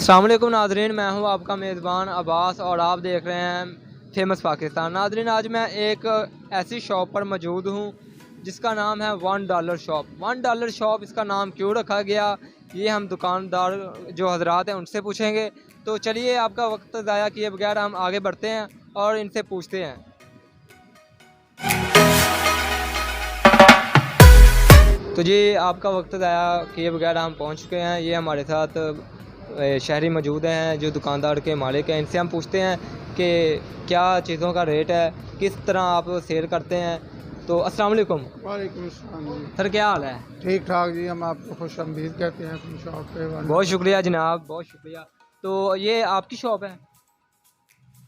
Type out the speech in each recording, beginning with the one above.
अस्सलाम वालेकुम नाज़रीन, मैं हूं आपका मेज़बान अब्बास और आप देख रहे हैं फेमस पाकिस्तान। नाज़रीन, आज मैं एक ऐसी शॉप पर मौजूद हूं जिसका नाम है $1 शॉप। $1 शॉप इसका नाम क्यों रखा गया, ये हम दुकानदार जो हजरात हैं उनसे पूछेंगे। तो चलिए, आपका वक्त ज़ाया किए बगैर हम आगे बढ़ते हैं और इनसे पूछते हैं। तो जी, आपका वक्त ज़ाया किए बगैर हम पहुंच चुके हैं। ये हमारे साथ शहरी मौजूद हैं जो दुकानदार के मालिक हैं। इनसे हम पूछते हैं कि क्या चीज़ों का रेट है, किस तरह आप सेल करते हैं। तो अस्सलाम वालेकुम। वालेकुम अस्सलाम जी। सर, क्या हाल है? ठीक ठाक जी, हम आपको खुश आमदीद कहते हैं अपनी शॉप पे। बहुत शुक्रिया जनाब, बहुत शुक्रिया। तो ये आपकी शॉप है?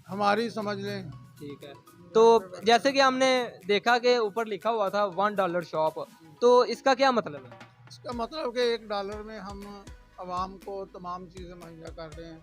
हमारी समझ लें। ठीक है। तो जैसे कि हमने देखा कि ऊपर लिखा हुआ था $1 शॉप, तो इसका क्या मतलब है? इसका मतलब कि $1 में हम आवाम को तमाम चीज़ें मुहैया कर रहे हैं।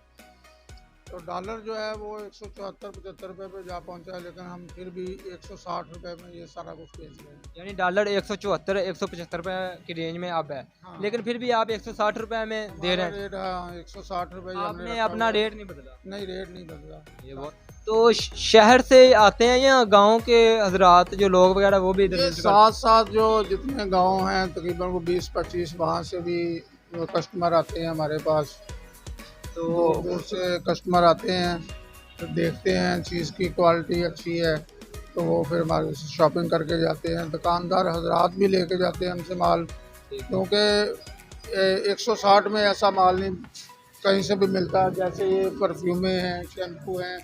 तो डॉलर जो है वो 174-75 रुपये पे जा पहुंचा है, लेकिन हम फिर भी 160 रुपये में ये सारा कुछ बेच रहे हैं। यानी डॉलर 174-175 रुपये की रेंज में अब है। हाँ। लेकिन फिर भी आप 160 रुपये में दे रहे हैं। रेट 160 रुपये आपने अपना रेट नहीं बदला? नहीं, रेट नहीं बदला। ये बहुत। तो शहर से आते हैं या गांव के हजरात जो लोग वगैरह वो भी इधर साथ साथ जो जितने गांव हैं तकरीबन वो 20-25 वहाँ से भी कस्टमर आते हैं हमारे पास। तो उससे कस्टमर आते हैं तो देखते हैं चीज़ की क्वालिटी अच्छी है तो वो फिर हमारे से शॉपिंग करके जाते हैं। दुकानदार हजरात भी लेके जाते हैं हमसे माल, क्योंकि 160 में ऐसा माल नहीं कहीं से भी मिलता। जैसे ये परफ्यूमें हैं, शैम्पू हैं,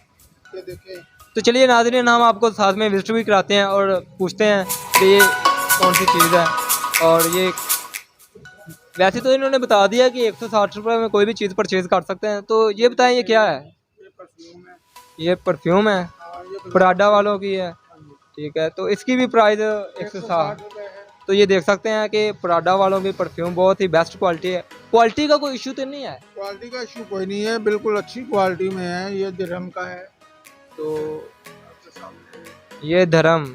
ये देखें। तो चलिए नाज़रीन, हम आपको साथ में विजिट भी कराते हैं और पूछते हैं कि ये कौन सी चीज़ है। और ये वैसे तो इन्होंने बता दिया कि 160 रुपये में कोई भी चीज़ परचेज़ कर सकते हैं। तो ये बताएं, ये क्या है? ये परफ्यूम है। ये परफ्यूम है, हाँ, ये पराडा वालों की है। ठीक है, तो इसकी भी प्राइस 160 रुपये है। तो ये देख सकते हैं कि पराडा वालों की परफ्यूम बहुत ही बेस्ट क्वालिटी है। क्वालिटी का कोई इशू तो नहीं है? क्वालिटी का इशू कोई नहीं है, बिल्कुल अच्छी क्वालिटी में है। ये दिरहम का है। तो ये धर्म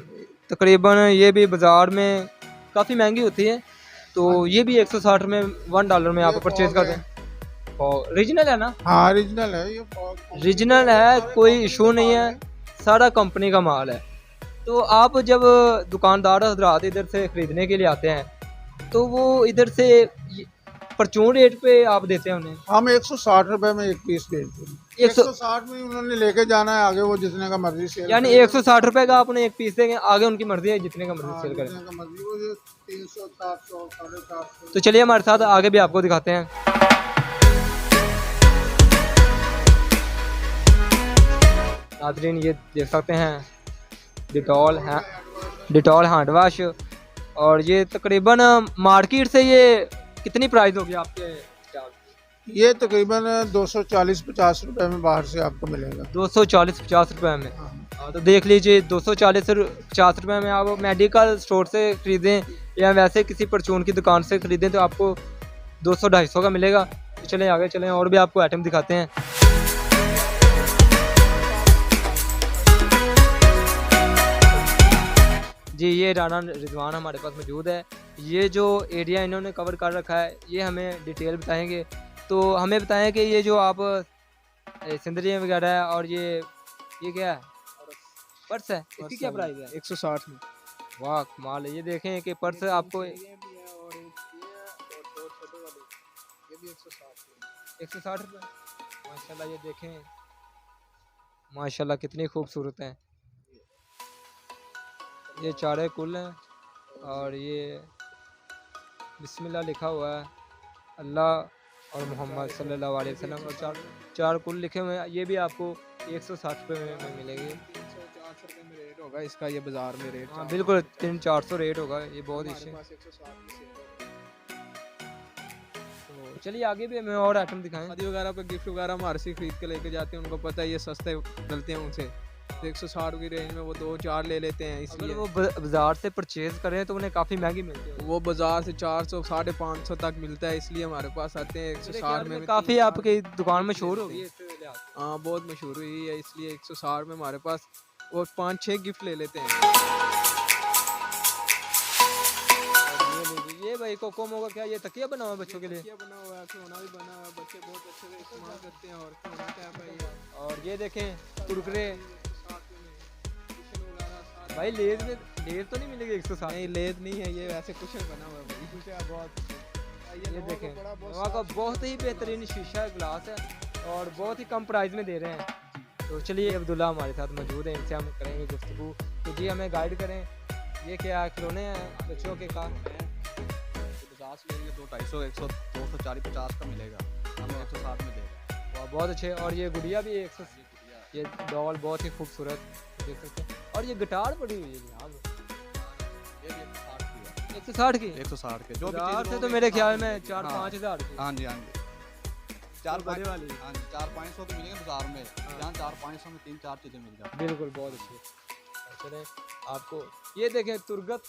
तकरीबन ये भी बाज़ार में काफ़ी महंगी होती है, तो ये भी 160 में $1 में आप परचेज कर दें। और ओरिजिनल है ना? हाँ, ओरिजिनल है। ये ओरिजिनल है, कोई इशू नहीं है, सारा कंपनी का माल है। तो आप जब दुकानदार हजरात इधर से ख़रीदने के लिए आते हैं तो वो इधर से परचून रेट पे आप देते हैं उन्हें? हम 160 रुपये में एक पीस बेचते हैं। 160 में उन्होंने लेके जाना है, आगे वो जितने का मर्जी सेल। यानी 160 रुपये का आप उन्हें एक पीस देंगे, आगे उनकी मर्जी है जितने का मर्जी सेल करें। 300, 400, 450। तो चलिए हमारे साथ आगे भी आपको दिखाते हैं। नाज़रीन, ये देख सकते हैं डिटॉल हैंड वाश। और ये तकरीबन मार्केट से ये कितनी प्राइस होगी आपके? ये तकरीबन 240-50 रुपये में बाहर से आपको मिलेगा। 240-50 रुपये में? हाँ, तो देख लीजिए, 240-50 रुपये में आप मेडिकल स्टोर से ख़रीदें या वैसे किसी परचून की दुकान से ख़रीदें तो आपको 200-250 का मिलेगा। तो चलें आगे चलें और भी आपको आइटम दिखाते हैं। जी, ये राना रिजवान हमारे पास मौजूद है। ये जो एरिया इन्होंने कवर कर रखा है ये हमें डिटेल बताएंगे। तो हमें बताएं कि ये जो आप सिंदरियाँ वगैरह है और ये क्या है? पर्स है, इसकी क्या प्राइस है? 160 में। वाह, कमाल है। ये देखें कि पर्स आपको 160 रुपये। माशाल्लाह, ये देखें, माशाल्लाह कितनी खूबसूरत है। ये चारे कुल हैं और ये बिस्मिल्लाह लिखा हुआ है, अल्लाह और मोहम्मद सल्लल्लाहु अलैहि वसल्लम, और चार कुल लिखे हुए हैं। ये भी आपको 160 रुपये में मिलेगी। 300-400 रुपये में रेट होगा इसका, ये बाजार में रेट। हाँ बिल्कुल, 300-400 रेट होगा। ये बहुत ही। तो चलिए आगे भी हमें और आइटम दिखाएं। शादी वगैरह पे गिफ्ट वगैरह हम हर से खरीद के लेके जाते हैं, उनको पता है ये सस्ते मिलते हैं उनसे। 160 की रेंज में वो 2-4 ले लेते हैं, इसलिए वो बाजार से परचेज करें तो उन्हें काफ़ी महंगी मिलती है। वो बाजार से 400-550 तक मिलता है, इसलिए हमारे पास आते हैं। 160 में काफ़ी आपकी दुकान मशहूर होगी। हाँ, बहुत मशहूर हुई है, इसलिए 160 में हमारे पास वो 5-6 गिफ्ट ले लेते हैं। ये भाई कोकोम होगा क्या, ये तकिया बना हुआ है बच्चों के लिए? तकिया बना हुआ है, खिलौना भी बना हुआ है, बच्चे बहुत अच्छे से इस्तेमाल करते हैं। और खिलौना टैप है ये, और ये देखें कुरकुरे। 160 में कुशन वगैरह सारे। भाई लेज में लेज तो नहीं मिलेगी 160? नहीं लेद नहीं है ये, वैसे कुशन बना हुआ है भाई। बहुत ये नोवा देखें, का बड़ा बहुत नोवा का बहुत ही बेहतरीन शीशा ग्लास है और बहुत ही कम प्राइस में दे रहे हैं। तो चलिए अब्दुल्ला हमारे साथ मौजूद हैं, इनसे हम करेंगे गुफ्तगू। तो जी हमें गाइड करें, ये क्या खिलौने हैं बच्चों के का? 50 लेंगे तो 250, 100, 240, 50 का मिलेगा, हमें 160 में देगा। बहुत अच्छे। और ये गुड़िया भी 100, ये डॉल बहुत ही खूबसूरत देख सकते हैं। और ये गिटार पड़ी हुई है जनाब, ये भी 160 की है, 160 की? 160 के जो भी बाजार चीज़ से तो लोगे, मेरे ख्याल में हाँ, 4-5 हज़ार की। हाँ जी, हाँ जी, 4-5 वाली। हाँ जी, 400-500 तो मिलेंगे बाजार में, यहाँ 400-500 में 3-4 चीज़ें मिल जाती बिल्कुल बहुत अच्छी। चले आपको ये देखें तुर्गत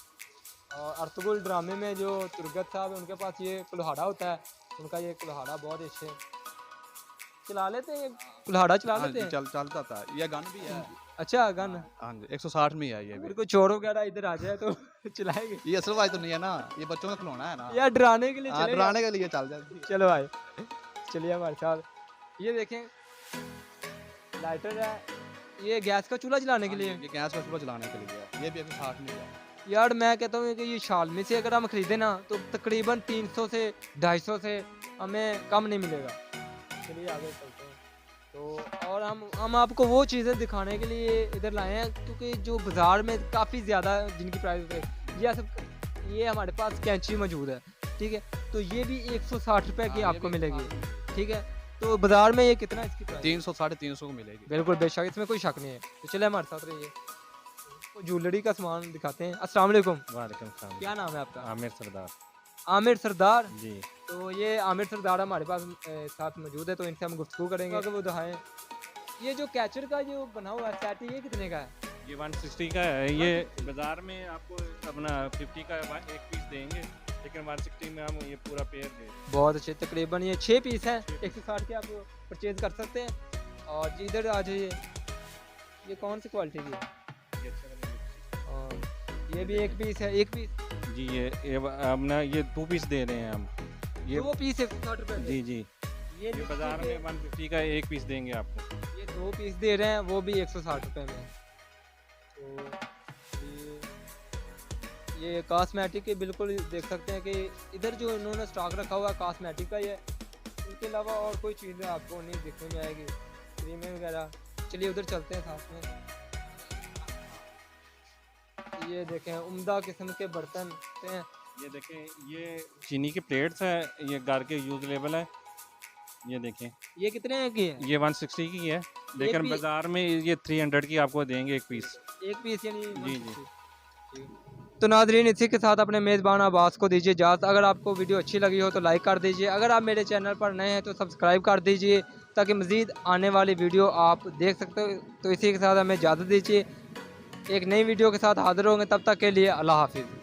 और अर्तुगरुल ड्रामे में जो तुर्गत साहब है उनके पास ये कुल्हाड़ा होता है, उनका ये कुल्हाड़ा बहुत अच्छे चला लेते हैं, ये कुल्हाड़ा चला है। हाँ लेते जी, हैं। चलता था, ये गन भी है। अच्छा गन, हाँ जी, 160 में ही है ये अगर भी। कोई चोर वगैरह इधर आ जाए तो चलाएंगे? ये असल बात तो नहीं है ना, ये बच्चों का खिलौना है ना, या डराने के लिए हाँ, चलेगा? डराने के लिए चल जाती है। चलो भाई चलिए हमारे साथ। ये देखें लाइटर है, ये गैस का चूल्हा जलाने के लिए। ये गैस का चूल्हा चलाने के लिए है, ये भी 160 में है। यार मैं कहता हूँ कि ये शालमी से अगर हम खरीदे ना तो तकरीबन 300 से 250 से हमें कम नहीं मिलेगा। चलिए आगे चलते हैं। तो और हम आपको वो चीज़ें दिखाने के लिए इधर लाए हैं क्योंकि जो बाज़ार में काफ़ी ज़्यादा जिनकी प्राइस है, ये हमारे पास कैंची मौजूद है, ठीक है, तो ये भी 160 रुपये की हाँ, ये आपको भी मिलेगी, ठीक है। तो बाज़ार में ये कितना इसकी प्राइस? 300 350 को मिलेगी। बिल्कुल बेशक, इसमें कोई शक नहीं है। तो चले हमारे साथ रहिए, तो ज्वेलरी का सामान दिखाते हैं। अस्सलाम वालेकुम, वालेकुम सलाम। क्या नाम है आपका? आमिर सरदार आमिर सरदार। जी। तो ये आमिर सरदार हमारे पास साथ मौजूद है, तो इनसे हम गुफ्तगू करेंगे अगर वो दिखाएं। ये जो कैचर का जो बना हुआ सेट है ये कितने का है? ये 160 का है, ये बाज़ार में आपको अपना 50 का एक पीस देंगे, लेकिन 160 में हम ये पूरा पेयर दे। बहुत अच्छे, तकरीबन ये 6 पीस हैं, 160 के आप परचेज कर सकते हैं। और जी इधर आ जाइए, ये कौन सी क्वालिटी की है? ये अच्छा वाला और ये भी एक पीस है, एक पीस जी, ये अपना ये 2 पीस दे रहे हैं हम, ये 2 पीस 160 रुपये जी जी, ये ये बाज़ार में 150 का एक पीस देंगे आपको। ये 2 पीस दे रहे हैं, वो भी 160 रुपये में। तो ये कॉस्मेटिक के बिल्कुल देख सकते हैं कि इधर जो इन्होंने स्टॉक रखा हुआ है कॉस्मेटिक का ही है, इनके अलावा और कोई चीज़ें आपको नहीं दिखने में आएगी, क्रीमें वगैरह। चलिए उधर चलते हैं साथ में। ये देखें उम्दा किस्म के बर्तन हैं। ये देखें, ये चीनी की प्लेट्स है, ये घर के यूज लेवल है। ये देखें, ये कितने की है? ये 160 की है, लेकिन पीस? बाज़ार में ये 300 की आपको देंगे एक पीस। एक पीस यानी जी, जी। 160। तो नाजरीन इसी के साथ अपने मेज़बान अब्बास को दीजिए इजाज़त। अगर आपको वीडियो अच्छी लगी हो तो लाइक कर दीजिए, अगर आप मेरे चैनल पर नए हैं तो सब्सक्राइब कर दीजिए ताकि मज़ीद आने वाली वीडियो आप देख सकते हो। तो इसी के साथ हमें इजाज़त दीजिए, एक नई वीडियो के साथ हाज़िर होंगे, तब तक के लिए अल्लाह हाफिज़।